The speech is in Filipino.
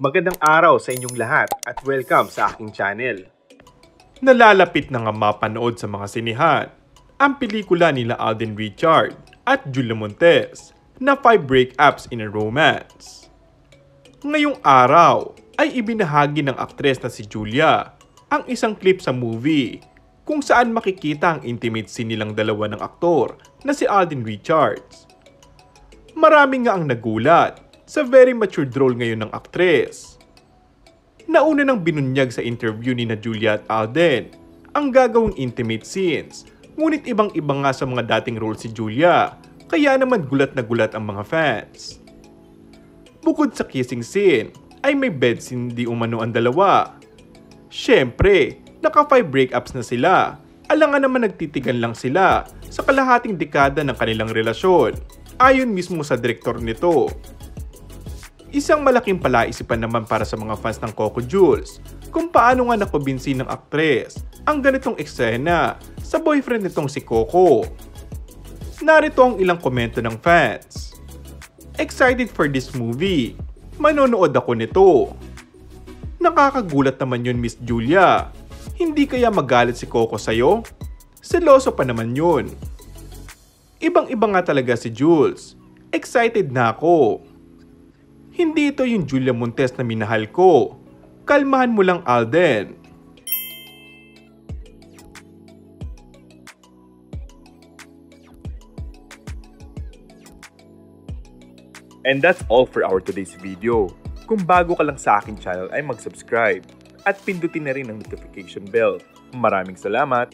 Magandang araw sa inyong lahat at welcome sa aking channel. Nalalapit na nga mapanood sa mga sinihan ang pelikula nila Alden Richard at Julia Montes na 5 Breakups in a Romance. Ngayong araw ay ibinahagi ng aktres na si Julia ang isang clip sa movie kung saan makikita ang intimate scene nilang dalawa ng aktor na si Alden Richards. Marami nga ang nagulat sa very matured role ngayon ng aktres. Nauna nang binunyag sa interview ni na Julia at Alden ang gagawing intimate scenes, ngunit ibang-iba nga sa mga dating role si Julia, kaya naman gulat na gulat ang mga fans. Bukod sa kissing scene, ay may bed scene di umano ang dalawa. Syempre, naka 5 breakups na sila, alangan naman nagtitigan lang sila sa kalahating dekada ng kanilang relasyon, ayon mismo sa direktor nito. Isang malaking palaisipan naman para sa mga fans ng Coco Jules kung paano nga nakubinsi ng aktres ang ganitong eksena sa boyfriend nitong si Coco. Narito ang ilang komento ng fans. Excited for this movie. Manonood ako nito. Nakakagulat naman yun, Miss Julia. Hindi kaya magalit si Coco sa'yo? Seloso pa naman yun. Ibang-iba nga talaga si Jules. Excited na ako. Hindi ito yung Julia Montes na minahal ko. Kalmahan mo lang, Alden. And that's all for our today's video. Kung bago ka lang sa aking channel ay mag-subscribe at pindutin na rin ang notification bell. Maraming salamat!